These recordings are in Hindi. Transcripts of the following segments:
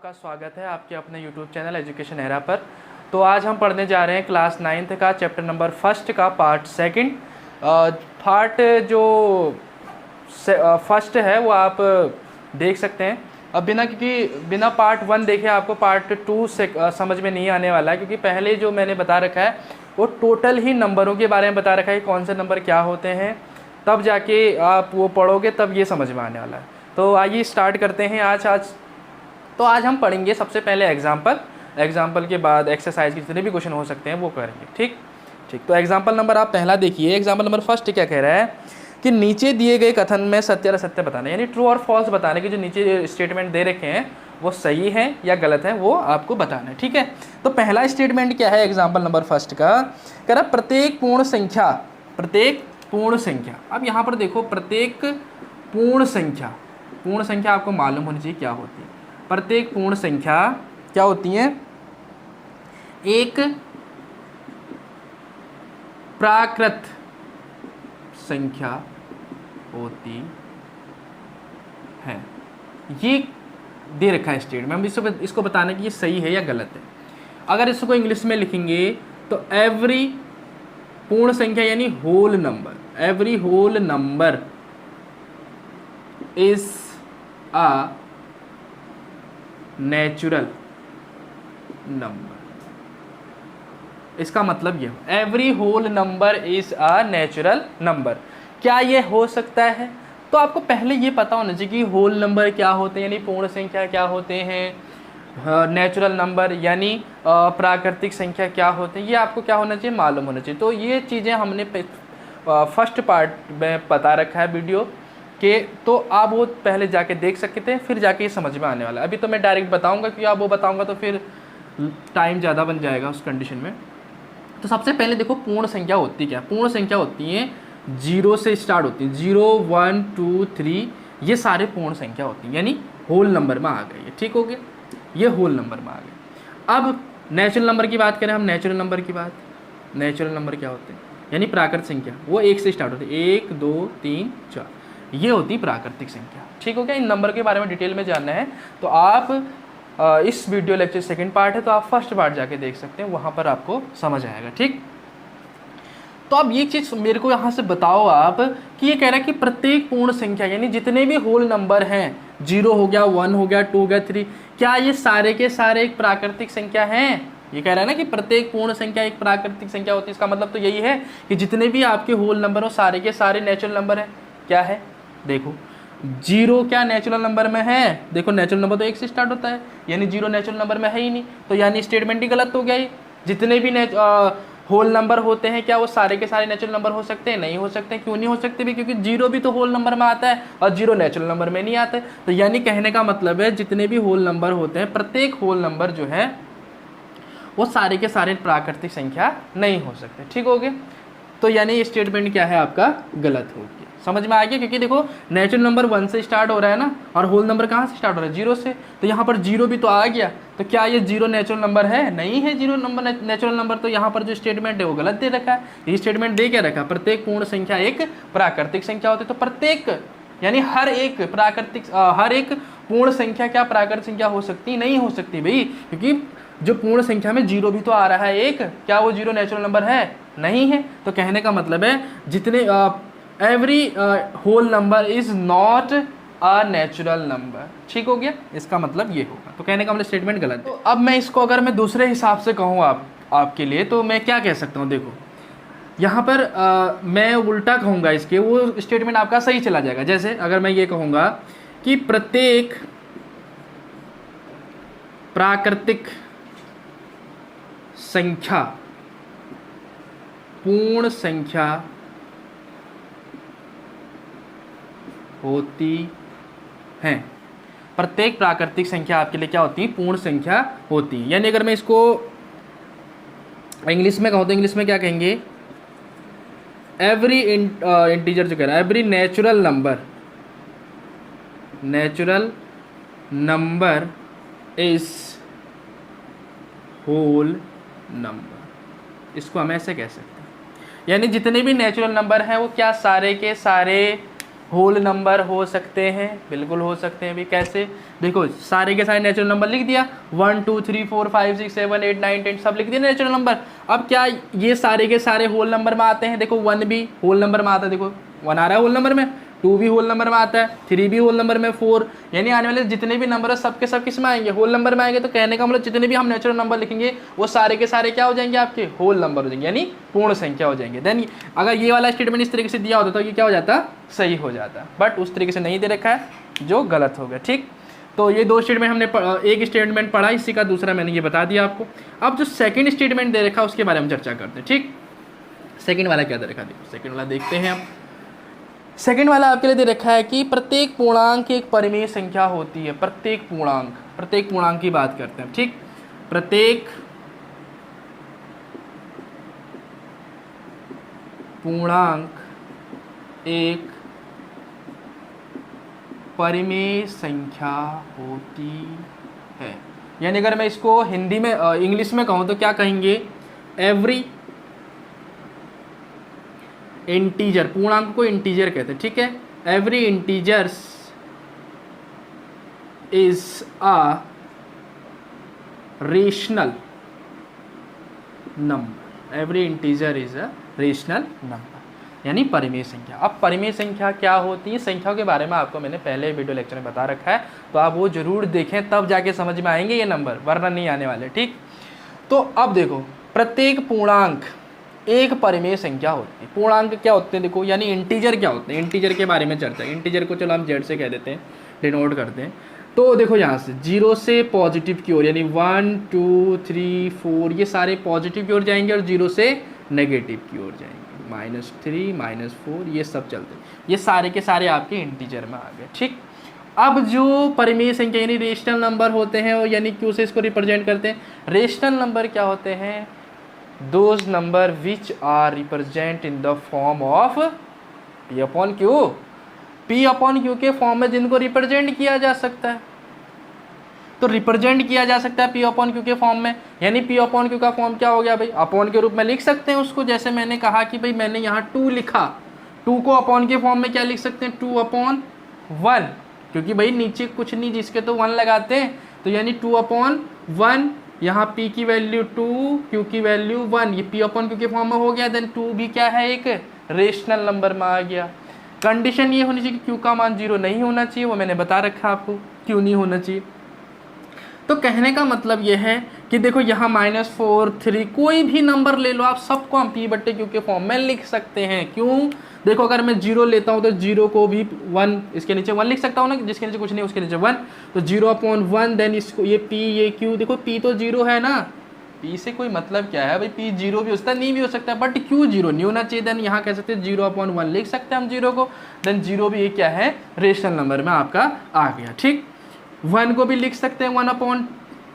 आपका स्वागत है आपके अपने YouTube चैनल एजुकेशन एरा पर। तो आज हम पढ़ने जा रहे हैं क्लास 9th का चैप्टर नंबर 1 का पार्ट 2। पार्ट जो फर्स्ट है वो आप देख सकते हैं। अब बिना पार्ट 1 देखे आपको पार्ट 2 से समझ में नहीं आने वाला है, क्योंकि पहले जो मैंने बता रखा है वो टोटल ही नंबरों के बारे में बता रखा है, कौन से नंबर क्या होते हैं, तब जाके आप वो पढ़ोगे तब ये समझ में आने वाला है। तो आइए स्टार्ट करते हैं। आज हम पढ़ेंगे सबसे पहले एग्जाम्पल के बाद एक्सरसाइज के जितने भी क्वेश्चन हो सकते हैं वो करेंगे। ठीक। तो एग्जाम्पल नंबर आप पहला देखिए। एग्जाम्पल नंबर फर्स्ट क्या कह रहा है कि नीचे दिए गए कथन में सत्य और असत्य बताना, यानी ट्रू और फॉल्स बताने के जो नीचे स्टेटमेंट दे रखे हैं वो सही है या गलत है वो आपको बताना है। ठीक है। तो पहला स्टेटमेंट क्या है एग्जाम्पल नंबर फर्स्ट का, कह रहा प्रत्येक पूर्ण संख्या। अब यहाँ पर देखो, प्रत्येक पूर्ण संख्या आपको मालूम होनी चाहिए क्या होती है। प्रत्येक पूर्ण संख्या क्या होती है? एक प्राकृत संख्या होती है। ये दे रखा है स्टेटमेंट, हम इसको बताने की ये सही है या गलत है। अगर इसको इंग्लिश में लिखेंगे तो एवरी पूर्ण संख्या यानी whole number, every whole number is a natural number. इसका मतलब ये, every whole number is a natural number. क्या ये हो सकता है? तो आपको पहले ये पता होना चाहिए कि होल नंबर क्या होते हैं, यानी पूर्ण संख्या क्या होते हैं, नेचुरल नंबर यानी प्राकृतिक संख्या क्या होते हैं, ये आपको क्या होना चाहिए, मालूम होना चाहिए। तो ये चीज़ें हमने फर्स्ट पार्ट में बता रखा है वीडियो के, तो आप वो पहले जाके देख सकते हैं, फिर जाके ये समझ में आने वाला है। अभी तो मैं डायरेक्ट बताऊंगा, क्योंकि आप वो बताऊंगा तो फिर टाइम ज़्यादा बन जाएगा उस कंडीशन में। तो सबसे पहले देखो पूर्ण संख्या होती क्या? पूर्ण संख्या होती है 0 से स्टार्ट होती है, 0 1 2 3, ये सारे पूर्ण संख्या होती हैं, यानी होल नंबर में आ गए। ठीक हो गया, ये होल नंबर में आ गए। अब नेचुरल नंबर की बात करें हम, नेचुरल नंबर क्या होते हैं, यानी प्राकृतिक संख्या, वो 1 से स्टार्ट होती है, 1 2 3 4, ये होती प्राकृतिक संख्या। ठीक हो गया। इन नंबर के बारे में डिटेल में जानना है तो आप इस वीडियो लेक्चर सेकंड पार्ट है तो आप फर्स्ट पार्ट जाके देख सकते हैं, वहाँ पर आपको समझ आएगा। ठीक। तो अब ये चीज़ मेरे को यहाँ से बताओ आप कि ये कह रहा है कि प्रत्येक पूर्ण संख्या यानी जितने भी होल नंबर हैं, 0 हो गया, 1 हो गया, 2 हो गया, 3, क्या ये सारे के सारे एक प्राकृतिक संख्या हैं? ये कह रहा है ना कि प्रत्येक पूर्ण संख्या एक प्राकृतिक संख्या होती है। इसका मतलब तो यही है कि जितने भी आपके होल नंबर हो सारे के सारे नेचुरल नंबर है। क्या है? देखो 0 क्या नेचुरल नंबर में है? देखो नेचुरल नंबर तो 1 से स्टार्ट होता है, यानी 0 नेचुरल नंबर में है ही नहीं, तो यानी स्टेटमेंट ही गलत हो गया। ये जितने भी होल नंबर होते हैं क्या वो सारे के सारे नेचुरल नंबर हो सकते हैं? नहीं हो सकते। क्यों नहीं हो सकते भी? क्योंकि 0 भी तो होल नंबर में आता है और 0 नेचुरल नंबर में नहीं आता है। तो यानी कहने का मतलब है जितने भी होल नंबर होते हैं, प्रत्येक होल नंबर जो है वो सारे के सारे प्राकृतिक संख्या नहीं हो सकते। ठीक हो गया। तो यानी ये स्टेटमेंट क्या है आपका? गलत हो गया। समझ में आ गया? क्योंकि देखो नेचुरल नंबर 1 से स्टार्ट हो रहा है ना, और होल नंबर कहाँ से स्टार्ट हो रहा है? 0 से। तो यहाँ पर 0 भी तो आ गया, तो क्या ये 0 नेचुरल नंबर है? नहीं है 0 नंबर नेचुरल नंबर। तो यहाँ पर जो स्टेटमेंट है वो गलत दे रखा है। ये स्टेटमेंट दे क्या रखा है? प्रत्येक पूर्ण संख्या एक प्राकृतिक संख्या होती है। तो प्रत्येक यानी हर एक पूर्ण संख्या क्या प्राकृतिक संख्या हो सकती? नहीं हो सकती भाई, क्योंकि जो पूर्ण संख्या में 0 भी तो आ रहा है एक, क्या वो 0 नेचुरल नंबर है? नहीं है। तो कहने का मतलब है जितने every whole number is not a natural number. ठीक हो गया। इसका मतलब ये होगा। तो कहने का मतलब स्टेटमेंट गलत है। तो अब मैं इसको अगर मैं दूसरे हिसाब से कहूँ आपके लिए, तो मैं क्या कह सकता हूँ? देखो यहाँ पर मैं उल्टा कहूँगा इसके, वो स्टेटमेंट आपका सही चला जाएगा। जैसे अगर मैं ये कहूँगा कि प्रत्येक प्राकृतिक संख्या पूर्ण संख्या होती है। प्रत्येक प्राकृतिक संख्या आपके लिए क्या होती है? पूर्ण संख्या होती है। यानी अगर मैं इसको इंग्लिश में कहूँ तो इंग्लिश में क्या कहेंगे? एवरी इंटीजर जो कह रहा है, every natural number is whole number. इसको हम ऐसे कह सकते हैं, यानी जितने भी नेचुरल नंबर हैं वो क्या सारे के सारे होल नंबर हो सकते हैं, बिल्कुल हो सकते हैं भी। कैसे? देखो सारे के सारे नेचुरल नंबर लिख दिया, 1 2 3 4 5 6 7 8 9 10 सब लिख दिया नेचुरल नंबर। अब क्या ये सारे के सारे होल नंबर में आते हैं? देखो 1 भी होल नंबर में आता है, देखो 1 आ रहा है होल नंबर में, 2 भी होल नंबर में आता है, 3 भी होल नंबर में, 4, यानी आने वाले जितने भी नंबर है सबके सब किस में आएंगे? होल नंबर में आएंगे। तो कहने का मतलब जितने भी हम नेचुरल नंबर लिखेंगे वो सारे के सारे क्या हो जाएंगे? आपके होल नंबर हो जाएंगे, यानी पूर्ण संख्या हो जाएंगे। देन अगर ये वाला स्टेटमेंट इस तरीके से दिया होता तो ये क्या हो जाता? सही हो जाता, बट उस तरीके से नहीं दे रखा है जो गलत हो गया। ठीक, तो ये दो स्टेटमेंट हमने एक स्टेटमेंट पढ़ा, इसी का दूसरा मैंने ये बता दिया आपको। अब जो सेकंड स्टेटमेंट दे रखा है उसके बारे में चर्चा करते हैं। ठीक, सेकंड वाला क्या दे रखा है? देखो सेकंड वाला देखते हैं हम। सेकंड वाला आपके लिए दे रखा है कि प्रत्येक पूर्णांक एक परिमेय संख्या होती है। प्रत्येक पूर्णांक की बात करते हैं। ठीक, प्रत्येक पूर्णांक एक परिमेय संख्या होती है। यानी अगर मैं इसको हिंदी में इंग्लिश में कहूँ तो क्या कहेंगे? एवरी इंटीजर, पूर्णांक को इंटीजर कहते हैं। ठीक है, every integers is a rational number. Every integer is a rational number, यानी परिमेय संख्या। अब परिमेय संख्या क्या होती है? संख्याओं के बारे में आपको मैंने पहले वीडियो लेक्चर में बता रखा है, तो आप वो जरूर देखें, तब जाके समझ में आएंगे ये नंबर, वरना नहीं आने वाले। ठीक, तो अब देखो प्रत्येक पूर्णांक एक परिमेय संख्या होती है। पूर्णांक क्या होते हैं? देखो यानी इंटीजर क्या होते हैं? इंटीजर के बारे में चर्चा। इंटीजर को चलो हम जेड से कह देते हैं, डिनोट करते हैं। तो देखो यहाँ से 0 से पॉजिटिव की ओर, यानी 1 2 3 4 ये सारे पॉजिटिव की ओर जाएंगे, और 0 से नेगेटिव की ओर जाएंगे, -3 -4 ये सब चलते हैं। ये सारे के सारे आपके इंटीजर में आ गए। ठीक, अब जो परिमेय संख्या यानी रेशनल नंबर होते हैं, और यानी क्यू से इसको रिप्रेजेंट करते हैं। रेशनल नंबर क्या होते हैं? Those number which are represent in the form of P upon Q। P upon Q के फॉर्म में जिनको रिप्रेजेंट किया जा सकता है, तो रिप्रेजेंट किया जा सकता है P अपॉन Q के फॉर्म में। यानी P अपॉन Q का फॉर्म क्या हो गया भाई? अपॉन के रूप में लिख सकते हैं उसको। जैसे मैंने कहा कि भाई मैंने यहाँ 2 लिखा, 2 को अपॉन के फॉर्म में क्या लिख सकते हैं? 2 अपॉन 1, क्योंकि भाई नीचे कुछ नहीं जिसके तो 1 लगाते हैं, तो यानी 2 अपॉन 1। यहाँ P की वैल्यू 2, Q की वैल्यू 1, ये P अपॉन Q के फॉर्म में हो गया। देन 2 भी क्या है? एक रेशनल नंबर में आ गया। कंडीशन ये होनी चाहिए कि Q का मान 0 नहीं होना चाहिए, वो मैंने बता रखा आपको क्यों नहीं होना चाहिए। तो कहने का मतलब ये है कि देखो यहाँ -4 3 कोई भी नंबर ले लो आप, सबको हम P/Q के फॉर्म में लिख सकते हैं। क्यों? देखो अगर मैं 0 लेता हूँ तो 0 को भी 1, इसके नीचे 1 लिख सकता हूँ ना, जिसके नीचे कुछ नहीं उसके नीचे 1, तो 0 अपॉन 1। देन इसको ये P ये Q, देखो P तो 0 है ना, P से कोई मतलब क्या है भाई? P 0 भी हो सकता है, नहीं भी हो सकता है, बट Q 0 नहीं होना चाहिए। देन यहाँ कह सकते हैं 0 अपॉन 1 लिख सकते हैं हम 0 को। देन 0 भी ये क्या है? रेशनल नंबर में आपका आ गया। ठीक, 1 को भी लिख सकते हैं 1 अपॉन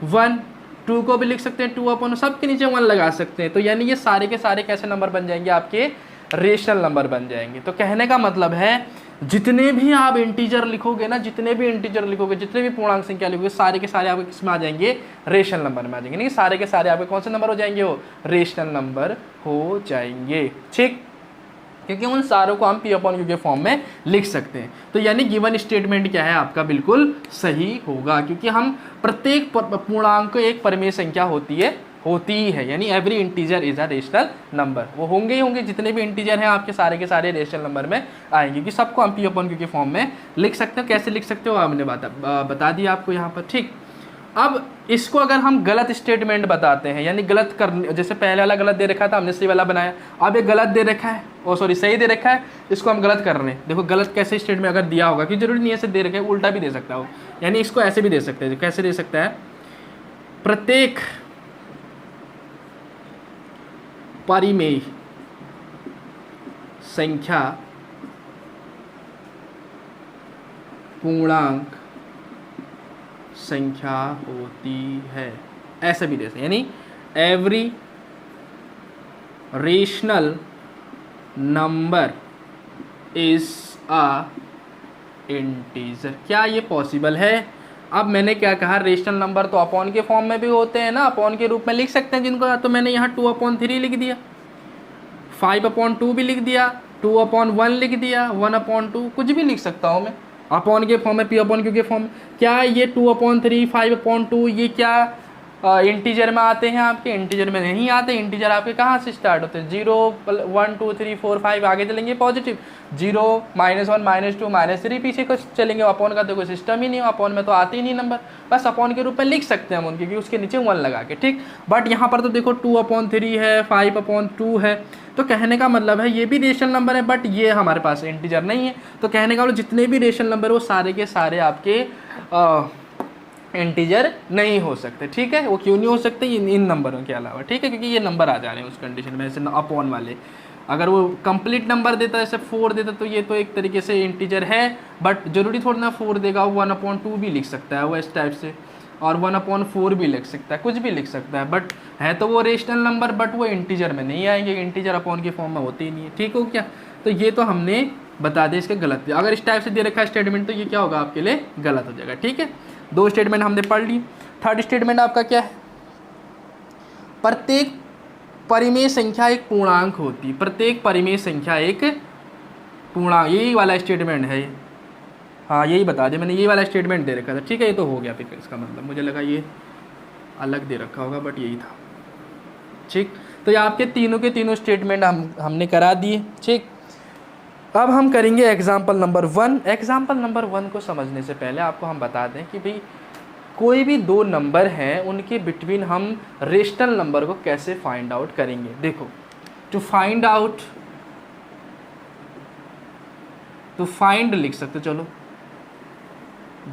1, 2 को भी लिख सकते हैं 2 अपॉन, सबके नीचे 1 लगा सकते हैं। तो यानी ये सारे के सारे कैसे नंबर बन जाएंगे? आपके रेशनल नंबर बन जाएंगे। तो कहने का मतलब है जितने भी आप इंटीजर लिखोगे ना, जितने भी इंटीजर लिखोगे, जितने भी पूर्णांक संख्या लिखोगे, सारे के सारे आपके किस में आ जाएंगे? रेशनल नंबर में आ जाएंगे। नहीं, सारे के सारे आपके कौन से नंबर हो जाएंगे? वो रेशनल नंबर हो जाएंगे। ठीक, क्योंकि उन सारों को हम P अपॉन Q के फॉर्म में लिख सकते हैं। तो यानी गिवन स्टेटमेंट क्या है आपका? बिल्कुल सही होगा, क्योंकि हम प्रत्येक पूर्णांक एक परिमेय संख्या होती है, यानी every integer is a rational number. वो होंगे ही होंगे, जितने भी इंटीजर हैं आपके सारे के सारे रेशनल नंबर में आएंगे, क्योंकि सबको हम P अपॉन Q के फॉर्म में लिख सकते हो। कैसे लिख सकते हो आपने बता दिया आपको यहाँ पर। ठीक, अब इसको अगर हम गलत स्टेटमेंट बताते हैं, यानी गलत करने, जैसे पहले वाला गलत दे रखा था, हमने सही वाला बनाया, अब ये गलत दे रखा है, सही दे रखा है, इसको हम गलत कर रहे हैं। देखो गलत कैसे स्टेटमेंट अगर दिया होगा, कि जरूरी नहीं है ऐसे दे रखा है, उल्टा भी दे सकता हो, यानी इसको ऐसे भी दे सकते हैं। कैसे दे सकता है? प्रत्येक परिमेय संख्या पूर्णांक संख्या होती है, ऐसे भी दे सकते, यानी every rational number is a integer. क्या ये पॉसिबल है? अब मैंने क्या कहा? रेशनल नंबर तो अपॉन के फॉर्म में भी होते हैं ना, अपॉन के रूप में लिख सकते हैं जिनको, तो मैंने यहाँ 2 अपॉन 3 लिख दिया, 5 अपॉन 2 भी लिख दिया, 2/1 लिख दिया, 1/2 कुछ भी लिख सकता हूँ मैं, अपॉन के फॉर्म में, P/Q के फॉर्म में। क्या ये 2/3 5/2 ये क्या इंटीजर में आते हैं? आपके इंटीजर में नहीं आते। इंटीजर आपके कहाँ से स्टार्ट होते हैं? 0 1 2 3 4 5 आगे चलेंगे पॉजिटिव, 0 -1 -2 -3 पीछे को चलेंगे। अपॉन का तो कोई सिस्टम ही नहीं, अपॉन में तो आते ही नहीं नंबर, बस अपॉन के रूप में लिख सकते हैं हम उनके, क्योंकि उसके नीचे 1 लगा के, ठीक। बट यहाँ पर तो देखो 2/3 है, 5/2 है, तो कहने का मतलब है ये भी रेशनल नंबर है, बट ये हमारे पास इंटीजर नहीं है। तो कहने का मतलब जितने भी रेशनल नंबर वो सारे के सारे आपके इंटीजर नहीं हो सकते, ठीक है। वो क्यों नहीं हो सकते? इन नंबरों के अलावा, ठीक है, क्योंकि ये नंबर आ जा रहे हैं उस कंडीशन में, ऐसे अपॉन वाले। अगर वो कंप्लीट नंबर देता है, जैसे 4 देता, तो ये तो एक तरीके से इंटीजर है, बट जरूरी थोड़ा ना 4 देगा, वो 1/2 भी लिख सकता है वो इस टाइप से, और 1/4 भी लिख सकता है, कुछ भी लिख सकता है, बट है तो वो रेशनल नंबर, बट वो इंटीजर में नहीं आएंगे, इंटीजर अपॉन के फॉर्म में होते ही नहीं है, ठीक हो क्या। तो ये तो हमने बता दें इसके गलत। अगर इस टाइप से दे रखा है स्टेटमेंट, तो ये क्या होगा आपके लिए? गलत हो जाएगा, ठीक है। 2 स्टेटमेंट हमने पढ़ ली। थर्ड स्टेटमेंट आपका क्या है? प्रत्येक परिमेय संख्या एक पूर्णांक होती है। प्रत्येक परिमेय संख्या एक पूर्णांक, यही वाला स्टेटमेंट है। हाँ, यही बता दें मैंने, यही वाला स्टेटमेंट दे रखा था, ठीक है। ये तो हो गया फिर इसका मतलब, मुझे लगा ये अलग दे रखा होगा, बट यही था, ठीक। तो ये आपके तीनों के तीनों स्टेटमेंट हमने करा दिए, ठीक। अब हम करेंगे एग्जाम्पल नंबर 1। एग्जाम्पल नंबर 1 को समझने से पहले आपको हम बता दें कि भाई कोई भी 2 नंबर हैं, उनके बिटवीन हम रेशनल नंबर को कैसे फाइंड आउट करेंगे। देखो, to find out, to find लिख सकते, चलो,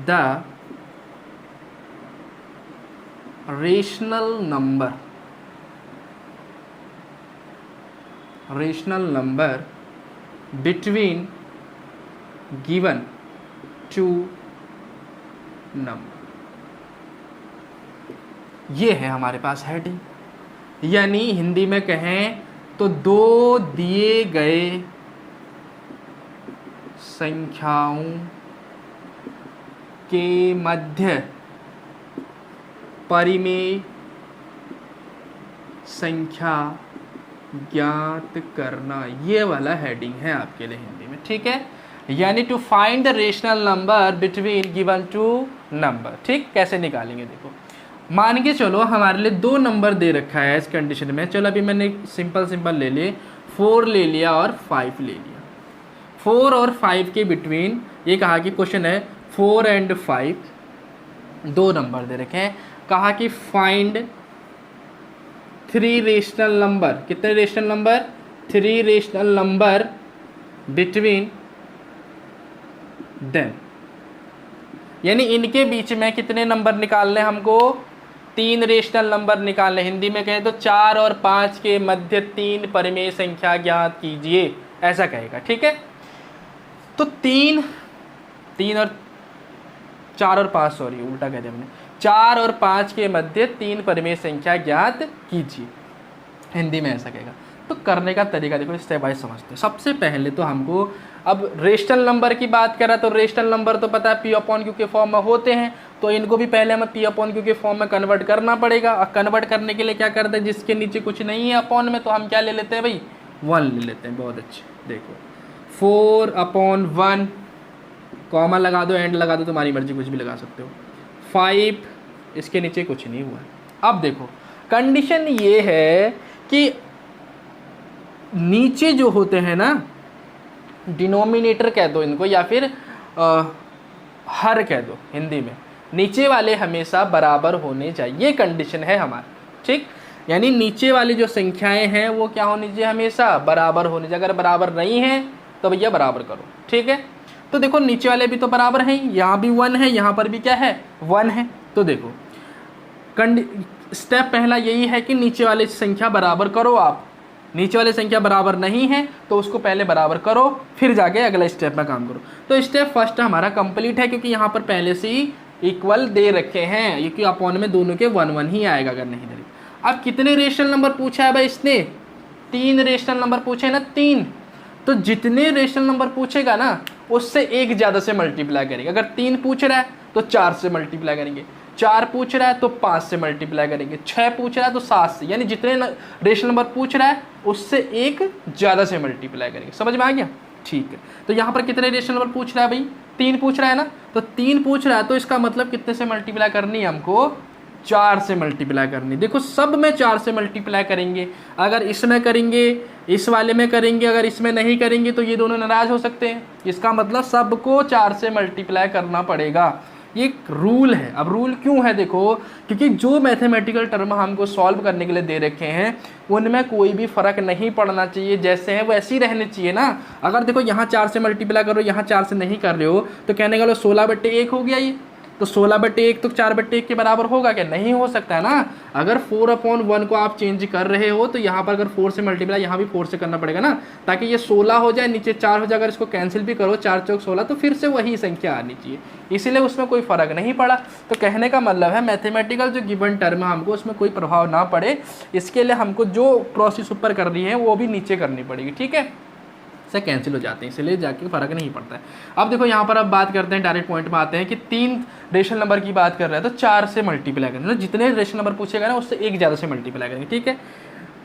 the rational number, rational number between given two number, ये है हमारे पास हेडिंग। यानी हिंदी में कहें तो 2 दिए गए संख्याओं के मध्य परिमेय संख्या ज्ञात करना, ये वाला हेडिंग है आपके लिए हिंदी में, ठीक है। यानी to find the rational number between given 2 number, ठीक। कैसे निकालेंगे? देखो, मान के चलो हमारे लिए 2 नंबर दे रखा है इस कंडीशन में। चलो अभी मैंने सिंपल ले लिए, 4 ले लिया और 5 ले लिया। 4 और 5 के बिटवीन, ये कहा कि क्वेश्चन है 4 and 5, 2 नंबर दे रखे हैं। कहा कि फाइंड 3 रेशनल नंबर, कितने rational number? 3 rational number between them, यानी इनके बीच में कितने नंबर निकालने हमको? 3 रेशनल नंबर निकालने। हिंदी में कहें तो 4 और 5 के मध्य 3 परिमेय संख्या ज्ञात कीजिए, ऐसा कहेगा, ठीक है। तो 3 और 4 और 5, सॉरी उल्टा कह दिया मैंने, 4 और 5 के मध्य 3 परिमेय संख्या ज्ञात कीजिए, हिंदी में ऐसा कहेगा। तो करने का तरीका देखो, स्टेप बाय समझते हैं। सबसे पहले तो हमको, अब रेशनल नंबर की बात करा तो रेशनल नंबर तो पता है P/Q के फॉर्म में होते हैं, तो इनको भी पहले हमें P/Q के फॉर्म में कन्वर्ट करना पड़ेगा। और कन्वर्ट करने के लिए क्या करते हैं? जिसके नीचे कुछ नहीं है अपॉन में, तो हम क्या ले लेते हैं भाई? 1 ले लेते हैं। बहुत अच्छे, देखो 4/1, कॉमा लगा दो, एंड लगा दो, तुम्हारी मर्जी, कुछ भी लगा सकते हो। 5, इसके नीचे कुछ नहीं हुआ। अब देखो, कंडीशन ये है कि नीचे जो होते हैं ना, डिनोमिनेटर कह दो इनको, या फिर हर कह दो हिंदी में, नीचे वाले हमेशा बराबर होने चाहिए, ये कंडीशन है हमारी, ठीक। यानी नीचे वाली जो संख्याएं हैं वो क्या होनी चाहिए? हमेशा बराबर होनी चाहिए। अगर बराबर नहीं है तो भैया बराबर करो, ठीक है। तो देखो, नीचे वाले भी तो बराबर हैं, यहाँ भी 1 है, यहाँ पर भी क्या है? 1 है। तो देखो, स्टेप पहला यही है कि नीचे वाले संख्या बराबर करो। आप नीचे वाले संख्या बराबर नहीं है तो उसको पहले बराबर करो, फिर जाके अगला स्टेप में काम करो। तो स्टेप फर्स्ट हमारा कंप्लीट है, क्योंकि यहाँ पर पहले से ही इक्वल दे रखे हैं, क्योंकि अपॉन में दोनों के 1 ही आएगा अगर नहीं दे। अब कितने रेशनल नंबर पूछा है भाई इसने? 3 रेशनल नंबर पूछे ना, 3। तो जितने रेशनल नंबर पूछेगा ना, उससे 1 ज़्यादा से मल्टीप्लाई करेंगे। अगर 3 पूछ रहा है तो 4 से मल्टीप्लाई करेंगे, 4 पूछ रहा है तो 5 से मल्टीप्लाई करेंगे, 6 पूछ रहा है तो 7 से, यानी जितने रेशनल नंबर पूछ रहा है उससे एक ज़्यादा से मल्टीप्लाई करेंगे। समझ में आ गया? ठीक है, तो यहाँ पर कितने रेशनल नंबर पूछ रहा है भाई? 3 पूछ रहा है ना, तो 3 पूछ रहा है तो इसका मतलब कितने से मल्टीप्लाई करनी है हमको? 4 से मल्टीप्लाई करनी। देखो सब में 4 से मल्टीप्लाई करेंगे, अगर इसमें करेंगे, इस वाले में करेंगे, अगर इसमें नहीं करेंगे तो ये दोनों नाराज हो सकते हैं। इसका मतलब सबको 4 से मल्टीप्लाई करना पड़ेगा, ये एक रूल है। अब रूल क्यों है? देखो, क्योंकि जो मैथमेटिकल टर्म हमको सॉल्व करने के लिए दे रखे हैं उनमें कोई भी फर्क नहीं पड़ना चाहिए, जैसे हैं वैसे ही रहने चाहिए ना। अगर देखो यहाँ 4 से मल्टीप्लाई करो, यहाँ 4 से नहीं कर रहे हो तो कहने का 16/1 हो गया ये, तो 16/1 तो 4/1 के बराबर होगा क्या? नहीं हो सकता है ना। अगर 4/1 को आप चेंज कर रहे हो तो यहाँ पर अगर 4 से मल्टीप्लाई यहाँ भी 4 से करना पड़ेगा ना, ताकि ये 16 हो जाए, नीचे 4 हो जाए। अगर इसको कैंसिल भी करो, 4 चौक 16, तो फिर से वही संख्या आनी चाहिए, इसीलिए उसमें कोई फ़र्क नहीं पड़ा। तो कहने का मतलब है मैथमेटिकल जो गिवन टर्म है हमको उसमें कोई प्रभाव ना पड़े, इसके लिए हमको जो प्रोसेस ऊपर कर रही है वो भी नीचे करनी पड़ेगी। ठीक है, से कैंसिल हो जाते हैं, इसलिए जाके फ़र्क नहीं पड़ता है। अब देखो यहाँ पर अब बात करते हैं, डायरेक्ट पॉइंट में आते हैं कि 3 रेशनल नंबर की बात कर रहे हैं तो 4 से मल्टीप्लाई करेंगे, मतलब जितने रेशनल नंबर पूछेगा ना उससे एक ज़्यादा से मल्टीप्लाई करेंगे। ठीक है,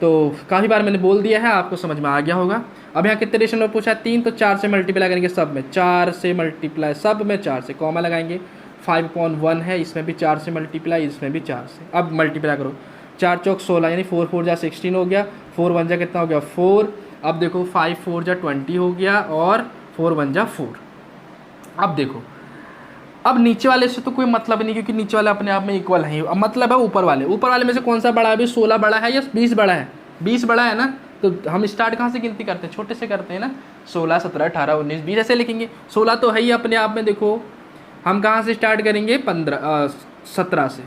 तो काफ़ी बार मैंने बोल दिया है, आपको समझ में आ गया होगा। अब यहाँ कितने रेशनल नंबर पूछा है? 3, तो 4 से मल्टीप्लाई करेंगे सब में, 4 से मल्टीप्लाई सब में 4 से, कॉमा लगाएंगे। 5/1 है, इसमें भी 4 से मल्टीप्लाई, इसमें भी 4 से। अब मल्टीप्लाई करो, 4 चौक 16, यानी 4 4 जा 16 हो गया, 4 1 जा कितना हो गया? 4। अब देखो 5 4 जा 20 हो गया और 4 1 जा 4। अब देखो, अब नीचे वाले से तो कोई मतलब नहीं, क्योंकि नीचे वाले अपने आप में इक्वल है। अब मतलब है ऊपर वाले में से कौन सा बड़ा है? अभी 16 बड़ा है या 20 बड़ा है? 20 बड़ा है ना, तो हम स्टार्ट कहाँ से गिनती करते हैं? छोटे से करते हैं ना, 16 17 18 19 20 ऐसे लिखेंगे। 16 तो है ही अपने आप में, देखो हम कहाँ से स्टार्ट करेंगे? 17 से।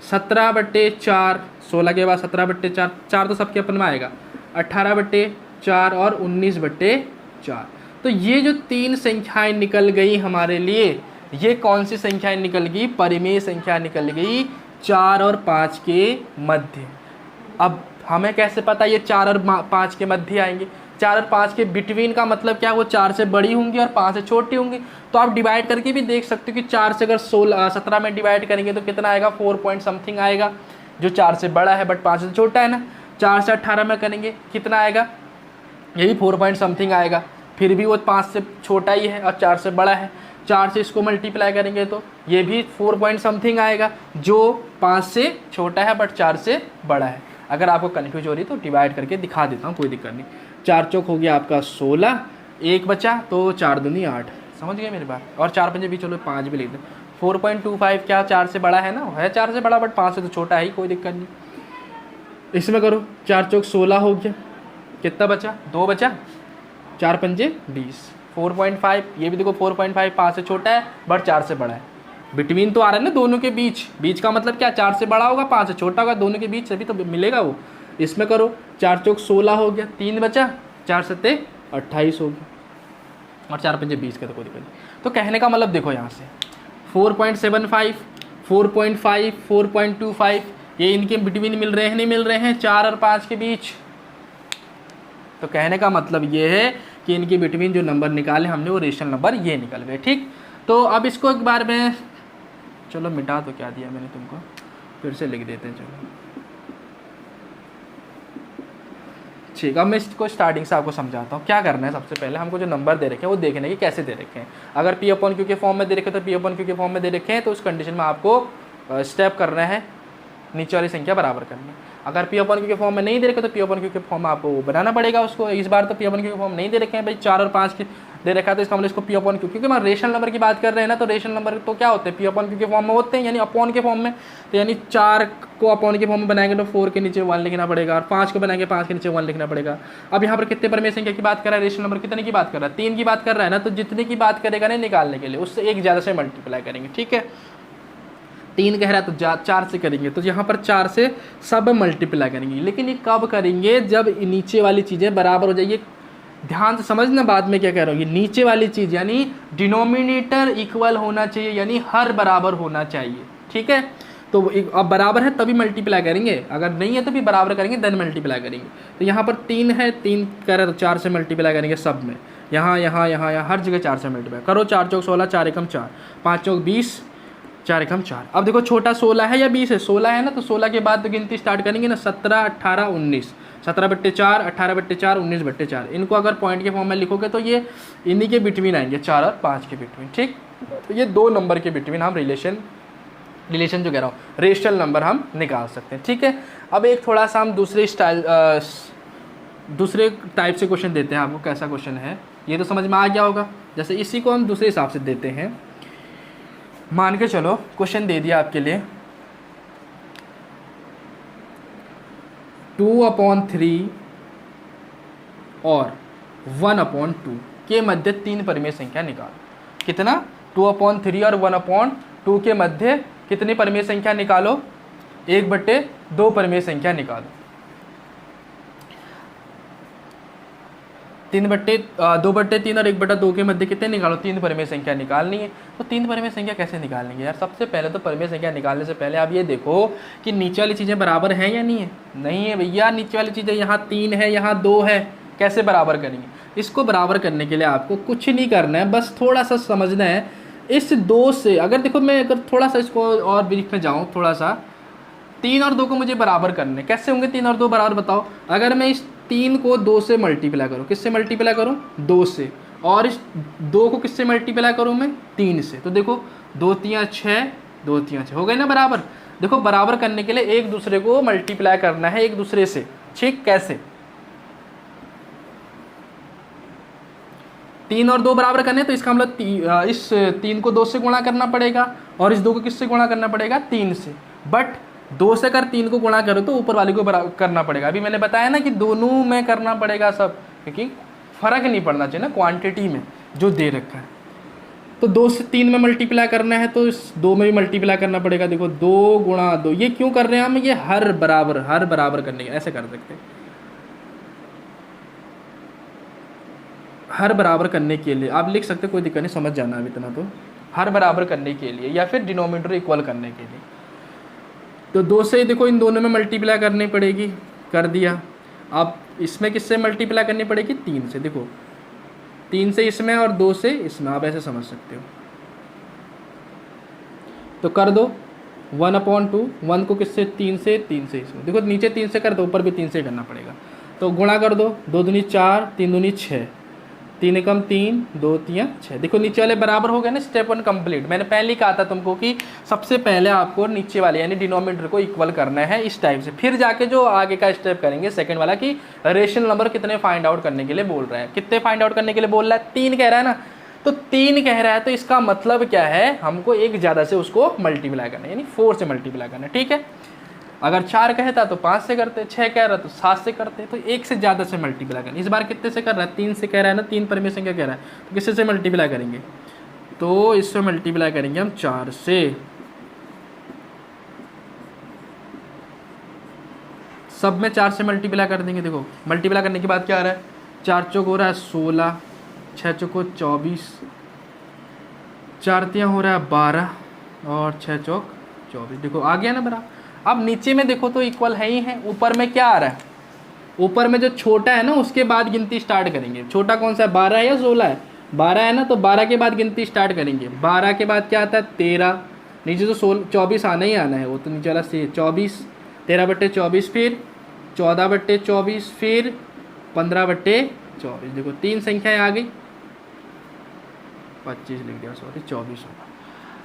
17/4, 16 के बाद 17/4, 4 तो सबके अपन में आएगा, 18/4 और 19/4। तो ये जो 3 संख्याएं निकल गई हमारे लिए, ये कौन सी संख्याएं निकल गई? परिमेय संख्या निकल गई 4 और 5 के मध्य। अब हमें कैसे पता ये 4 और 5 के मध्य आएंगे? 4 और 5 के बिटवीन का मतलब क्या? वो 4 से बड़ी होंगी और 5 से छोटी होंगी। तो आप डिवाइड करके भी देख सकते हो कि 4 से अगर 17 में डिवाइड करेंगे तो कितना आएगा? 4 पॉइंट समथिंग आएगा, जो 4 से बड़ा है बट 5 से छोटा है ना। 4 से 18 में करेंगे कितना आएगा? ये भी 4 पॉइंट समथिंग आएगा, फिर भी वो 5 से छोटा ही है और 4 से बड़ा है। 4 से इसको मल्टीप्लाई करेंगे तो ये भी 4 पॉइंट समथिंग आएगा, जो 5 से छोटा है बट 4 से बड़ा है। अगर आपको कन्फ्यूज हो रही तो डिवाइड करके दिखा देता हूँ, कोई दिक्कत नहीं। 4 चौक हो गया आपका 16, 1 बचा तो 4 दूनी 8, समझ गए मेरी बात? और 4 पंजे भी, चलो 5 भी लिख दें। 4.25 क्या 4 से बड़ा है ना? है 4 से बड़ा बट 5 से तो छोटा है ही, कोई दिक्कत नहीं। इसमें करो, 4 चौक 16 हो गया, कितना बचा? 2 बचा, 4 पंजे 20। 4.5 ये भी देखो 4.5 5 से छोटा है बट 4 से बड़ा है। बिटवीन तो आ रहा है ना दोनों के बीच, बीच का मतलब क्या? 4 से बड़ा होगा 5 से छोटा होगा, दोनों के बीच तभी तो मिलेगा वो। इसमें करो, 4 चौक 16 हो गया, 3 बचा, 4 सत्ते 28 हो गया और 4 पंजे 20 का, तो कोई दिक्कत नहीं। तो कहने का मतलब देखो यहाँ से 4.75, 4.5, 4.25 ये इनके बिटवीन मिल रहे हैं, नहीं मिल रहे हैं? 4 और 5 के बीच। तो कहने का मतलब ये है कि इनके बिटवीन जो नंबर निकाले हमने वो रेशनल नंबर ये निकल गए। ठीक, तो अब इसको एक बार में, चलो मिटा तो क्या दिया मैंने तुमको, फिर से लिख देते हैं। चलो ठीक, अब मैं इसको स्टार्टिंग से आपको समझाता हूँ। क्या करना है, सबसे पहले हमको जो नंबर दे रखे हैं वो देखने की कैसे दे रखे हैं। अगर P/Q के फॉर्म में दे रखे हैं तो P/Q के फॉर्म में दे रखे हैं, तो उस कंडीशन में आपको स्टेप करना है, नीचे वाली संख्या बराबर करनी है। अगर P/Q के फॉर्म में नहीं दे रखे तो P/Q के फॉर्म में आपको बनाना पड़ेगा उसको। इस बार तो P/Q के फॉर्म नहीं दे रखे हैं भाई, 4 और 5 के दे रखा है, तो इसका मतलब इसको P/Q, क्योंकि हम रेशनल नंबर की बात कर रहे हैं ना, तो रेशनल नंबर तो क्या होते हैं? P/Q के फॉर्म में होते हैं, यानी अपॉन के फॉर्म में। तो यानी 4 को अपॉन के फॉर्म में बनाएंगे तो 4 के नीचे 1 लिखना पड़ेगा, और 5 को बनाएंगे 5 के नीचे 1 लिखना पड़ेगा। अब यहाँ पर कितने परिमेय संख्या की बात कर रहा है? रेशनल नंबर कितने की बात कर रहा है? 3 की बात कर रहा है ना, तो जितने की बात करेगा ना निकालने के लिए, उससे एक ज़्यादा से मल्टीप्लाई करेंगे। ठीक है, 3 कह रहा है तो 4 से करेंगे, तो यहाँ पर 4 से सब मल्टीप्लाई करेंगे। लेकिन ये कब करेंगे? जब नीचे वाली चीज़ें बराबर हो जाएगी। ध्यान से समझना बाद में क्या कह रहा हूँ। ये नीचे वाली चीज़ यानी डिनोमिनेटर इक्वल होना चाहिए, यानी हर बराबर होना चाहिए। ठीक है, तो अब बराबर है तभी मल्टीप्लाई करेंगे, अगर नहीं है तो भी बराबर करेंगे देन मल्टीप्लाई करेंगे। तो यहाँ पर 3 है, 3 कह रहा है तो 4 से मल्टीप्लाई करेंगे सब में, यहाँ यहाँ यहाँ यहाँ हर जगह 4 से मल्टीप्लाई करो। 4 चौक 16, 4 एकम 4, 5 चौक 20, 4 एकम 4। अब देखो छोटा 16 है या 20 है, 16 है ना, तो 16 के बाद तो गिनती स्टार्ट करेंगे ना, 17, 18, 19, 17/4, 18/4, 19/4। इनको अगर पॉइंट के फॉर्म में लिखोगे तो ये इन्हीं के बिटवीन आएंगे, 4 और 5 के बिटवीन, ठीक। तो ये 2 नंबर के बिटवीन हम रिलेशन जो कह रहा हूँ रेशनल नंबर हम निकाल सकते हैं, ठीक है। अब एक थोड़ा सा हम दूसरे टाइप से क्वेश्चन देते हैं आपको। कैसा क्वेश्चन है ये तो समझ में आ गया होगा। जैसे इसी को हम दूसरे हिसाब से देते हैं। मान के चलो क्वेश्चन दे दिया आपके लिए 2/3 और 1/2 के मध्य 3 परिमेय संख्या निकालो। कितना? 2/3 और 1/2 के मध्य कितनी परिमेय संख्या निकालो? 1/2 परिमेय संख्या निकालो। 2/3 और 1/2 के मध्य कितने निकालो? 3 परिमेय संख्या निकालनी है। तो 3 परिमेय संख्या कैसे निकालेंगे यार? सबसे पहले तो परिमेय संख्या निकालने से पहले आप ये देखो कि नीचे वाली चीज़ें बराबर हैं या नहीं है। नहीं है भैया, नीचे वाली चीज़ें यहाँ 3 है, यहाँ 2 है, कैसे बराबर करेंगे? इसको बराबर करने के लिए आपको कुछ नहीं करना है, बस थोड़ा सा समझना है। इस 2 से अगर देखो, मैं अगर थोड़ा सा इसको और ब्रीफ में जाऊँ, थोड़ा सा 3 और 2 को मुझे बराबर करने, कैसे होंगे 3 और 2 बराबर? बताओ। अगर मैं इस 3 को 2 से मल्टीप्लाई करूँ, किससे मल्टीप्लाई करूँ? 2 से। और इस 2 को किससे मल्टीप्लाई करूँ मैं? 3 से। तो देखो 2 3 6, 2 3 6 हो गए ना बराबर। देखो बराबर करने के लिए एक दूसरे को मल्टीप्लाई करना है एक दूसरे से, ठीक। कैसे? 3 और 2 बराबर करने, तो इसका मतलब इस 3 को 2 से गुणा करना पड़ेगा और इस 2 को किससे गुणा करना पड़ेगा? 3 से। बट 2 से अगर 3 को गुणा करो तो ऊपर वाले को बराबर करना पड़ेगा। अभी मैंने बताया ना कि दोनों में करना पड़ेगा सब, क्योंकि फर्क नहीं पड़ना चाहिए ना क्वांटिटी में जो दे रखा है। तो 2 से 3 में मल्टीप्लाई करना है तो इस 2 में भी मल्टीप्लाई करना पड़ेगा। देखो 2 गुणा 2, ये क्यों कर रहे हैं हम? ये हर बराबर करने के, ऐसे कर सकते हैं। हर बराबर करने के लिए आप लिख सकते, कोई दिक्कत नहीं, समझ जाना है इतना। तो हर बराबर करने के लिए या फिर डिनोमिनेटर इक्वल करने के लिए, तो 2 से देखो इन दोनों में मल्टीप्लाई करनी पड़ेगी, कर दिया। अब इसमें किससे मल्टीप्लाई करनी पड़ेगी? 3 से। देखो 3 से इसमें और 2 से इसमें, आप ऐसे समझ सकते हो। तो कर दो 1/2, 1 को किससे? 3 से, 3 से इसमें। देखो नीचे 3 से कर दो, ऊपर भी 3 से करना पड़ेगा। तो गुणा कर दो, 2 दूनी 4, 3 दूनी 6, 3 एकम 3, 2 3 6। देखो नीचे वाले बराबर हो गए ना। Step 1 complete. मैंने पहले ही कहा था तुमको कि सबसे पहले आपको नीचे वाले यानी डिनोमिनेटर को इक्वल करना है इस टाइप से, फिर जाके जो आगे का स्टेप करेंगे सेकंड वाला कि रेशनल नंबर कितने फाइंड आउट करने के लिए बोल रहा है। कितने फाइंड आउट करने के लिए बोल रहा है? 3 कह रहा है ना। तो 3 कह रहा है तो इसका मतलब क्या है? हमको एक ज़्यादा से उसको मल्टीप्लाई करना है, यानी 4 से मल्टीप्लाई करना है, ठीक है। अगर 4 कहता तो 5 से करते, 6 कह रहा तो 7 से करते। तो एक से ज़्यादा से मल्टीप्लाई करना। इस बार कितने से कर रहा है? 3 से कह रहा है ना। 3 परिमेय संख्या कह रहा है, तो किससे से मल्टीप्लाई करेंगे? तो इससे मल्टीप्लाई करेंगे हम 4 से। सब में 4 से मल्टीप्लाई कर देंगे। देखो मल्टीप्लाई करने के बाद क्या आ रहा है? 4 चौक हो रहा है 16, 6 चौको 24, 4 तियाँ हो रहा है 12 और 6 चौक 24। देखो आ गया ना बराबर। अब नीचे में देखो तो इक्वल है ही है। ऊपर में क्या आ रहा है? ऊपर में जो छोटा है ना उसके बाद गिनती स्टार्ट करेंगे। छोटा कौन सा है? 12 है या 16 है? 12 है ना, तो 12 के बाद गिनती स्टार्ट करेंगे। 12 के बाद क्या आता है? 13। नीचे तो 24 आना ही आना है, वो तो नीचे वाला से 24, 13/24, फिर 14/24, फिर 15/24। देखो 3 संख्याएं आ गई, 25 लिख दिया, सॉरी 24 होगा।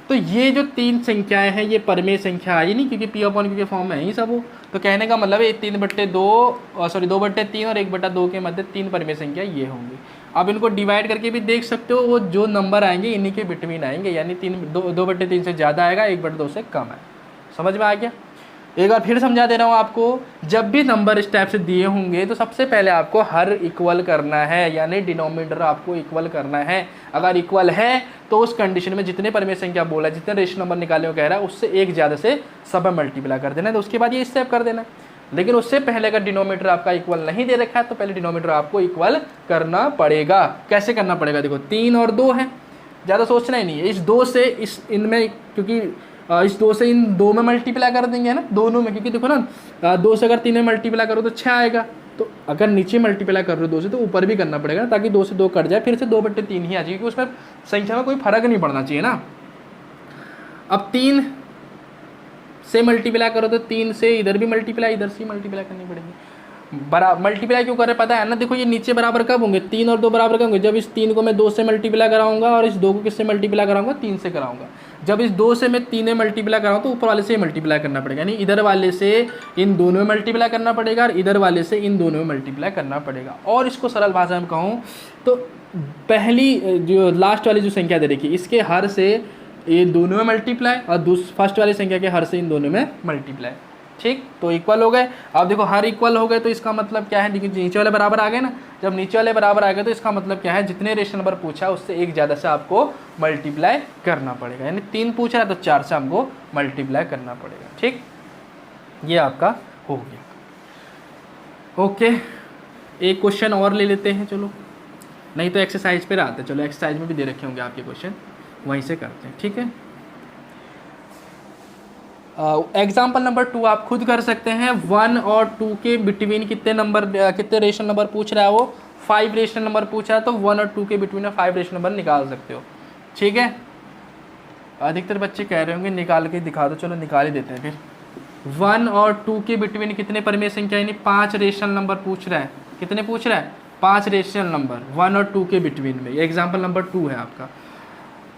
तो ये जो 3 संख्याएं हैं ये परिमेय संख्या आई नहीं, क्योंकि P अपॉन Q के फॉर्म में है ही सब वो। तो कहने का मतलब है 3/2 सॉरी 2/3 और 1/2 के मध्य 3 परिमेय संख्या ये होंगी। अब इनको डिवाइड करके भी देख सकते हो, वो जो नंबर आएंगे इन्हीं के बिटवीन आएंगे, यानी 2/3 से ज़्यादा आएगा, 1/2 से कम है। समझ में आ गया? एक बार फिर समझा दे रहा हूँ आपको। जब भी नंबर इस टाइप से दिए होंगे तो सबसे पहले आपको हर इक्वल करना है, यानी डिनोमिनेटर आपको इक्वल करना है। अगर इक्वल है तो उस कंडीशन में जितने परिमेय संख्या बोला है, जितने रेशनल नंबर निकालने को कह रहा है, उससे एक ज़्यादा से सब में मल्टीप्लाई कर देना है। तो उसके बाद ये स्टेप कर देना। लेकिन उससे पहले अगर डिनोमिनेटर आपका इक्वल नहीं दे रखा है तो पहले डिनोमिनेटर आपको इक्वल करना पड़ेगा। कैसे करना पड़ेगा? देखो 3 और 2 है, ज़्यादा सोचना ही नहीं है। इस 2 से इनमें, क्योंकि इस 2 से इन 2 में मल्टीप्लाई कर देंगे ना, दोनों में, क्योंकि देखो ना 2 से अगर 3 में मल्टीप्लाई करो तो 6 आएगा। तो अगर नीचे मल्टीप्लाई कर रहे हो 2 से तो ऊपर भी करना पड़ेगा, ताकि 2 से 2 कट जाए, फिर से 2/3 ही आ जाए, क्योंकि उसमें संख्या में कोई फर्क नहीं पड़ना चाहिए ना। अब 3 से मल्टीप्लाई करो तो 3 से इधर भी मल्टीप्लाई, इधर से मल्टीप्लाई करनी पड़ेगी। मल्टीप्लाई क्यों कर रहे पता है ना, देखो ये नीचे बराबर कब होंगे, 3 और 2 बराबर कब होंगे, जब इस 3 को मैं 2 से मल्टीप्लाई कराऊंगा और इस 2 को किससे मल्टीप्लाई कराऊंगा, 3 से कराऊंगा। जब इस 2 से मैं 3 में मल्टीप्लाई कराऊँ तो ऊपर वाले से मल्टीप्लाई करना पड़ेगा, यानी इधर वाले से इन दोनों में मल्टीप्लाई करना पड़ेगा और इधर वाले से इन दोनों में मल्टीप्लाई करना पड़ेगा। और इसको सरल भाषा में कहूँ तो पहली जो लास्ट वाली जो संख्या दे रखी इसके हर से ये दोनों में मल्टीप्लाई और फर्स्ट वाली संख्या के हर से इन दोनों में मल्टीप्लाई, ठीक, तो इक्वल हो गए। अब देखो हर इक्वल हो गए तो इसका मतलब क्या है, नीचे वाले बराबर आ गए ना, जब नीचे वाले बराबर आ गए तो इसका मतलब क्या है, जितने रेशनल नंबर पूछा उससे एक ज़्यादा से आपको मल्टीप्लाई करना पड़ेगा, यानी 3 पूछ रहा है तो 4 से हमको मल्टीप्लाई करना पड़ेगा, ठीक, ये आपका हो गया। ओके, एक क्वेश्चन और ले लेते हैं, चलो, नहीं तो एक्सरसाइज पे आते हैं, चलो एक्सरसाइज में भी दे रखे होंगे आपके क्वेश्चन, वहीं से करते हैं, ठीक है। एग्जाम्पल नंबर 2 आप खुद कर सकते हैं। 1 और 2 के बिटवीन कितने रेशनल नंबर पूछ रहा है वो, 5 रेशनल नंबर पूछ रहा है, तो 1 और 2 के बिटवीन में 5 रेशनल नंबर निकाल सकते हो, ठीक है। अधिकतर बच्चे कह रहे होंगे निकाल के दिखा दो, चलो निकाल ही देते हैं फिर। 1 और 2 के बिटवीन कितने परिमेय संख्या, यानी 5 रेशनल नंबर पूछ रहा है, कितने पूछ रहा है, 5 रेशनल नंबर 1 और 2 के बिटवीन में, ये एग्जाम्पल नंबर 2 है आपका।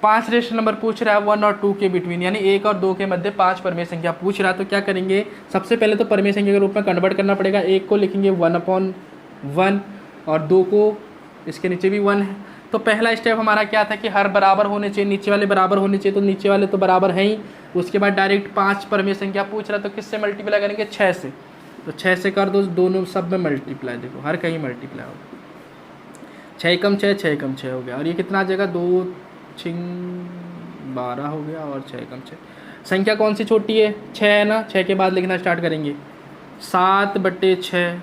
5 रेशनल नंबर पूछ रहा है 1 और 2 के बिटवीन, यानी 1 और 2 के मध्य 5 परिमेय संख्या पूछ रहा है, तो क्या करेंगे, सबसे पहले तो परिमेय संख्या के रूप में कन्वर्ट करना पड़ेगा। 1 को लिखेंगे 1/1 और 2 को इसके नीचे भी 1 है, तो पहला स्टेप हमारा क्या था कि हर बराबर होने चाहिए, नीचे वाले बराबर होने चाहिए, तो नीचे वाले तो बराबर हैं ही। उसके बाद डायरेक्ट 5 परिमेय संख्या पूछ रहा है, तो किससे मल्टीप्लाई करेंगे, 6 से, तो 6 से कर दो, दोनों सब में मल्टीप्लाई, देखो हर कहीं मल्टीप्लाई होगा, 6 कम 6 6 कम 6 हो गया, और ये कितना आ जाएगा, 2 6 12 हो गया, और 6 कम 6, संख्या कौन सी छोटी है, 6 है ना, 6 के बाद लिखना स्टार्ट करेंगे, 7/6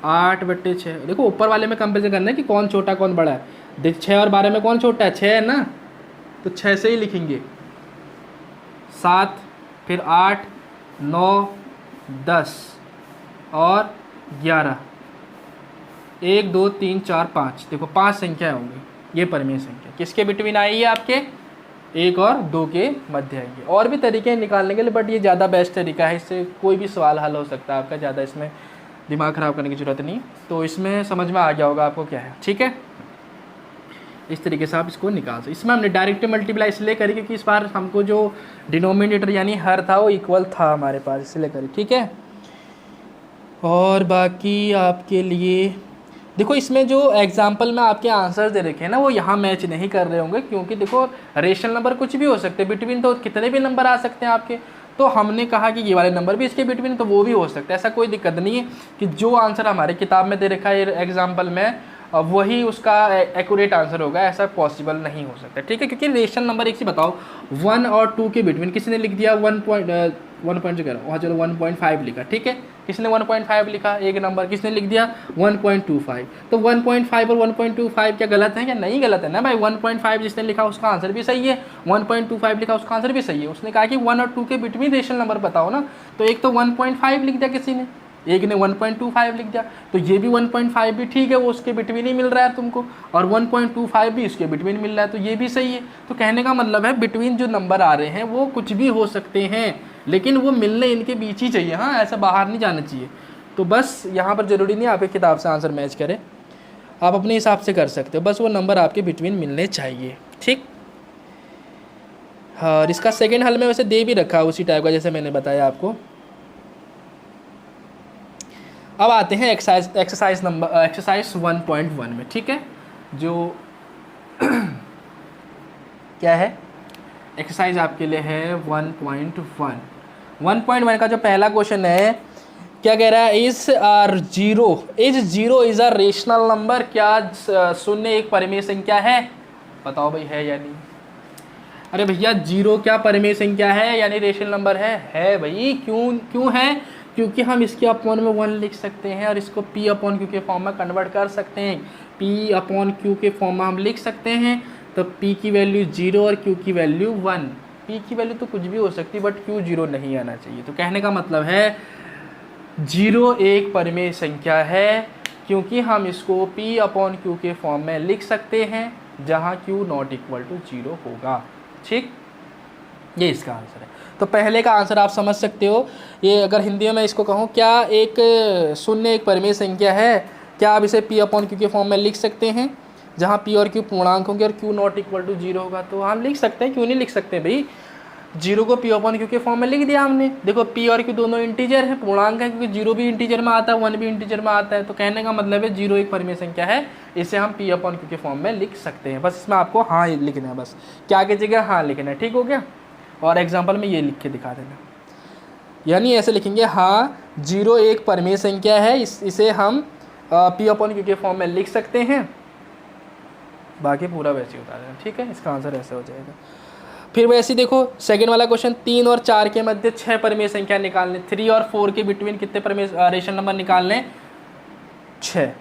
8/6, देखो ऊपर वाले में कंपेरिजन करना है कि कौन छोटा कौन बड़ा है, देख 6 और 12 में कौन छोटा है, 6 है ना, तो 6 से ही लिखेंगे, 7 फिर 8 9 10 और 11, 1 2 3 4 5, देखो 5 संख्या होंगी, ये परिमेय संख्या किसके बिटवीन आई है, आपके 1 और 2 के मध्य आएंगे। और भी तरीके हैं निकालने के लिए, बट ये ज़्यादा बेस्ट तरीका है, इससे कोई भी सवाल हल हो सकता है आपका, ज़्यादा इसमें दिमाग ख़राब करने की ज़रूरत नहीं, तो इसमें समझ में आ गया होगा आपको क्या है, ठीक है। इस तरीके से आप इसको निकाल सकते। इसमें हमने डायरेक्ट मल्टीप्लाई इसलिए करी क्योंकि इस बार हमको जो डिनोमिनेटर यानी हर था वो इक्वल था हमारे पास, इसलिए करी, ठीक है। और बाकी आपके लिए देखो इसमें जो एग्जाम्पल में आपके आंसर दे रखे हैं ना, वो यहाँ मैच नहीं कर रहे होंगे, क्योंकि देखो रेशनल नंबर कुछ भी हो सकते हैं, बिटवीन तो कितने भी नंबर आ सकते हैं आपके, तो हमने कहा कि ये वाले नंबर भी इसके बिटवीन, तो वो भी हो सकता है, ऐसा कोई दिक्कत नहीं है कि जो आंसर हमारे किताब में दे रखा है एग्जाम्पल में वही उसका एक्यूरेट आंसर होगा, ऐसा पॉसिबल नहीं हो सकता, ठीक है। क्योंकि रेशनल नंबर एक से बताओ 1 और 2 के बिटवीन किसी ने लिख दिया 1 पॉइंट जो कह रहा हूँ वहाँ, चलो 1.5 लिखा, ठीक है, किसने 1.5 लिखा, एक नंबर किसने लिख दिया 1.25, तो 1.5 और 1.25 क्या गलत है, क्या नहीं गलत है ना भाई, 1.5 जिसने लिखा उसका आंसर भी सही है, 1.25 लिखा उसका आंसर भी सही है। उसने कहा कि 1 और 2 के बिटवीन रेशनल नंबर बताओ ना, तो एक तो 1.5 लिख दिया किसी ने, एक ने 1.25 लिख दिया, तो ये भी 1.5 भी ठीक है, वो उसके बिटवीन ही मिल रहा है तुमको, और 1.25 भी इसके बिटवीन मिल रहा है, तो ये भी सही है। तो कहने का मतलब है बिटवीन जो नंबर आ रहे हैं वो कुछ भी हो सकते हैं, लेकिन वो मिलने इनके बीच ही चाहिए, हाँ ऐसा बाहर नहीं जाना चाहिए। तो बस यहाँ पर ज़रूरी नहीं आपकी किताब से आंसर मैच करे, आप अपने हिसाब से कर सकते हो, बस वो नंबर आपके बिटवीन मिलने चाहिए, ठीक। हाँ, और इसका सेकेंड हल में वैसे दे भी रखा उसी टाइप का जैसे मैंने बताया आपको। अब आते हैं एक्सरसाइज 1.1 में, ठीक है, जो क्या है एक्सरसाइज आपके लिए है 1.1। 1.1 का जो पहला क्वेश्चन है क्या कह रहा है, is zero is a rational number, क्या शून्य एक परिमेय संख्या है, बताओ भाई है या नहीं। अरे भैया जीरो क्या परिमेय संख्या है यानी रेशनल नंबर है भाई, क्यों है, क्योंकि हम इसके अपॉन में 1 लिख सकते हैं और इसको P अपॉन Q के फॉर्म में कन्वर्ट कर सकते हैं, P अपॉन Q के फॉर्म में हम लिख सकते हैं, तो P की वैल्यू 0 और Q की वैल्यू 1, P की वैल्यू तो कुछ भी हो सकती है बट Q 0 नहीं आना चाहिए। तो कहने का मतलब है 0 एक परिमेय संख्या है, क्योंकि हम इसको P अपॉन Q के फॉर्म में लिख सकते हैं जहाँ Q नॉट इक्वल टू 0 होगा, ठीक। ये इसका आंसर है। तो पहले का आंसर आप समझ सकते हो। ये अगर हिंदी में मैं इसको कहूँ, क्या एक शून्य एक परिमेय संख्या है, क्या आप इसे P अपॉन Q के फॉर्म में लिख सकते हैं, जहाँ P और Q पूर्णांक होंगे और Q नॉट इक्वल टू 0 होगा। तो हम लिख सकते हैं, क्यों नहीं लिख सकते भाई। 0 को P अपॉन Q के फॉर्म में लिख दिया हमने। देखो P और Q दोनों इंटीजर है, पूर्णांक है, क्योंकि 0 भी इंटीजर में आता है, 1 भी इंटीजर में आता है। तो कहने का मतलब है 0 एक परिमेय संख्या है, इसे हम P अपॉन Q के फॉर्म में लिख सकते हैं। बस इसमें आपको हाँ लिखना है, बस क्या की जगह हाँ लिखना है, ठीक हो गया। और एग्जाम्पल में ये लिख के दिखा देना, यानी ऐसे लिखेंगे, हाँ 0 एक परिमेय संख्या है, इसे हम P अपॉन Q के फॉर्म में लिख सकते हैं। बाकी पूरा वैसे ही बता देना, ठीक है। इसका आंसर ऐसे हो जाएगा। फिर वैसे ही देखो सेकंड वाला क्वेश्चन, 3 और 4 के मध्य 6 परिमेय संख्या निकालने। 3 और 4 के बिटवीन कितने परिमेय रेशनल नंबर निकालने, 6।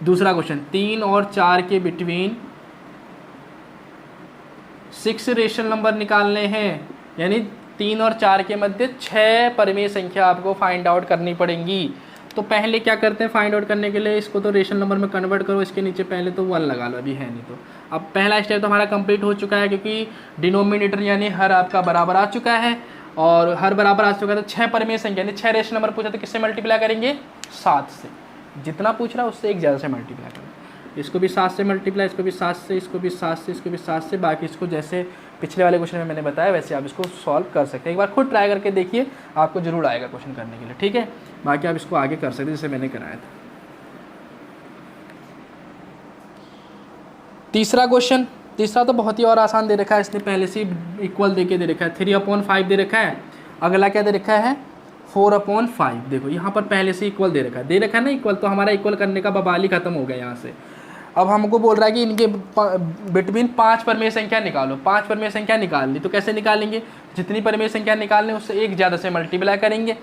दूसरा क्वेश्चन, 3 और 4 के बिटवीन 6 रेशनल नंबर निकालने हैं, यानी 3 और 4 के मध्य 6 परिमेय संख्या आपको फाइंड आउट करनी पड़ेंगी। तो पहले क्या करते हैं फाइंड आउट करने के लिए, इसको तो रेशनल नंबर में कन्वर्ट करो, इसके नीचे पहले तो 1 लगा लो, अभी है नहीं तो। अब पहला स्टेप तो हमारा कंप्लीट हो चुका है, क्योंकि डिनोमिनेटर यानी हर आपका बराबर आ चुका है, और हर बराबर आ चुका है। तो 6 परिमेय संख्या यानी 6 रेशनल नंबर पूछा तो किससे मल्टीप्लाई करेंगे, 7 से। जितना पूछ रहा है उससे एक ज़्यादा से मल्टीप्लाई करें। इसको भी 7 से मल्टीप्लाई, इसको भी 7 से, इसको भी 7 से, इसको भी 7 से। बाकी इसको जैसे पिछले वाले क्वेश्चन में मैंने बताया वैसे आप इसको सॉल्व कर सकते हैं। एक बार खुद ट्राई करके देखिए, आपको जरूर आएगा क्वेश्चन करने के लिए, ठीक है। बाकी आप इसको आगे कर सकते हैं जैसे मैंने कराया था। तीसरा क्वेश्चन, तीसरा तो बहुत ही और आसान दे रखा है, इसने पहले से इक्वल दे के दे रखा है। 3/5 दे रखा है, अगला क्या दे रखा है, 4/5। देखो यहाँ पर पहले से इक्वल दे रखा है ना इक्वल, तो हमारा इक्वल करने का बवाल ही खत्म हो गया यहाँ से। अब हमको बोल रहा है कि इनके बिटवीन 5 परिमेय संख्या निकालो। 5 परिमेय संख्या निकाल ली, तो कैसे निकालेंगे, जितनी परिमेय संख्या निकालने उससे एक ज़्यादा से मल्टीप्लाई करेंगे।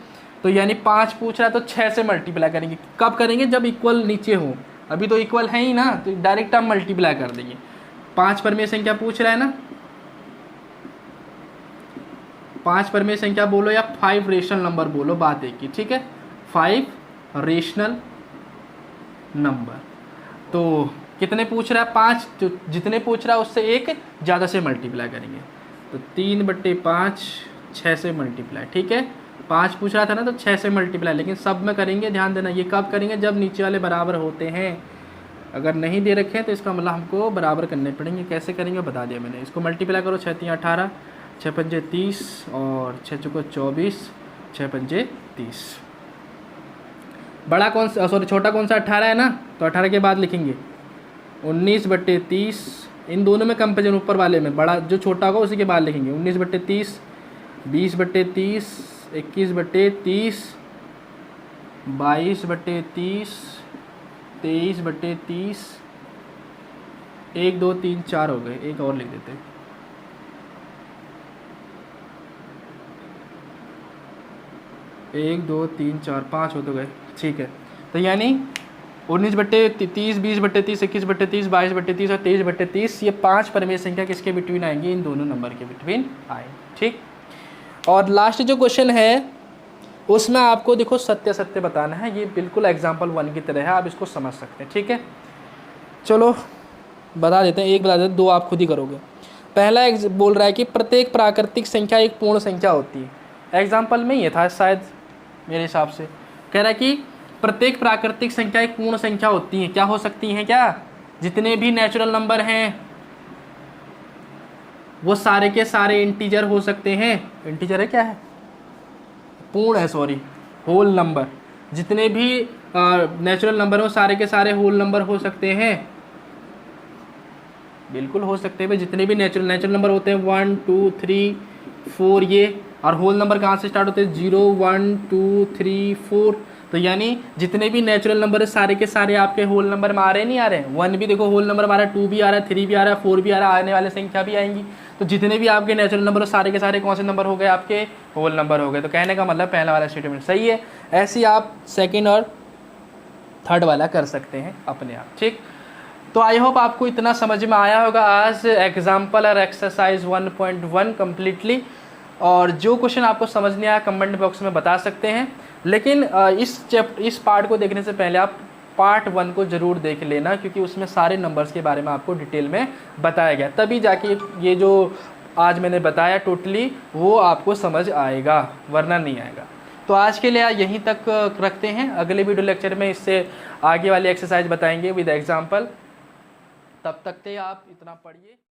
तो यानी 5 पूछ रहा है तो 6 से मल्टीप्लाई करेंगे। कब करेंगे, जब इक्वल नीचे हो। अभी तो इक्वल है ही ना, तो डायरेक्ट हम मल्टीप्लाई कर देंगे। 5 परिमेय संख्या पूछ रहा है ना, 5 परिमेय संख्या बोलो या 5 रेशनल नंबर बोलो, बात एक ही, ठीक है। 5 रेशनल नंबर, तो कितने पूछ रहा है, 5। तो जितने पूछ रहा है उससे एक ज़्यादा से मल्टीप्लाई करेंगे। तो 3/5 6 से मल्टीप्लाई, ठीक है। 5 पूछ रहा था ना, तो 6 से मल्टीप्लाई, लेकिन सब में करेंगे, ध्यान देना। ये कब करेंगे, जब नीचे वाले बराबर होते हैं। अगर नहीं दे रखे हैं तो इसका मतलब हमको बराबर करने पड़ेंगे। कैसे करेंगे बता दिया मैंने। इसको मल्टीप्लाई करो, 6 3 18, 6 5 30 और 6 चौको 24, 6 5 30। बड़ा कौन सा, सॉरी छोटा कौन सा, 18 है ना, तो 18 के बाद लिखेंगे 19/30। इन दोनों में कंपेरिजन ऊपर वाले में, बड़ा जो छोटा होगा उसी के बाद लिखेंगे 19/30, 20/30, 21/30, 22/30, 23/30। 1 2 3 4 हो गए, एक और लिख देते हैं। एक 2 3 4 5 हो तो गए, ठीक है। तो यानी 19/30, 20/30, 21/30, 22/30 और 23/30, ये 5 परिमेय संख्या किसके बिटवीन आएंगी, इन दोनों नंबर के बिटवीन आएंगे, ठीक। और लास्ट जो क्वेश्चन है उसमें आपको देखो सत्य सत्य बताना है। ये बिल्कुल एग्जाम्पल 1 की तरह है, आप इसको समझ सकते हैं, ठीक है। चलो बता देते हैं, एक बता देते हैं, 2 आप खुद ही करोगे। पहला बोल रहा है कि प्रत्येक प्राकृतिक संख्या एक पूर्ण संख्या होती है। एग्जाम्पल में ये था शायद, मेरे हिसाब से कह रहा है कि प्रत्येक प्राकृतिक संख्या एक पूर्ण संख्या होती है। क्या हो सकती हैं, क्या, जितने भी नेचुरल नंबर हैं वो सारे के सारे इंटीजर हो सकते हैं। इंटीजर है, क्या है, पूर्ण है, सॉरी होल नंबर। जितने भी नेचुरल नंबर हो सारे के सारे होल नंबर हो सकते हैं, बिल्कुल हो सकते हैं भाई। जितने भी नेचुरल नंबर होते हैं 1 2 3 4 ये, और होल नंबर कहाँ से स्टार्ट होते हैं, 0 1 2 3 4। तो यानी जितने भी नेचुरल नंबर है सारे के सारे आपके होल नंबर में आ रहे हैं, नहीं आ रहे हैं। 1 भी देखो होल नंबर आ रहा है, 2 भी आ रहा है, 3 भी आ रहा है, 4 भी आ रहा है, आने वाले संख्या भी आएंगी। तो जितने भी आपके नेचुरल नंबर है सारे के सारे कौन से नंबर हो गए, आपके होल नंबर हो गए। तो कहने का मतलब पहला वाला स्टेटमेंट सही है। ऐसे आप सेकेंड और थर्ड वाला कर सकते हैं अपने आप, ठीक। तो आई होप आपको इतना समझ में आया होगा आज एग्जाम्पल और एक्सरसाइज 1.1 कम्प्लीटली। और जो क्वेश्चन आपको समझ नहीं आया कमेंट बॉक्स में बता सकते हैं। लेकिन इस पार्ट को देखने से पहले आप पार्ट 1 को ज़रूर देख लेना, क्योंकि उसमें सारे नंबर्स के बारे में आपको डिटेल में बताया गया। तभी जाके ये जो आज मैंने बताया टोटली वो आपको समझ आएगा, वरना नहीं आएगा। तो आज के लिए यहीं तक रखते हैं, अगले वीडियो लेक्चर में इससे आगे वाली एक्सरसाइज बताएंगे विद एग्जाम्पल। तब तक के आप इतना पढ़िए।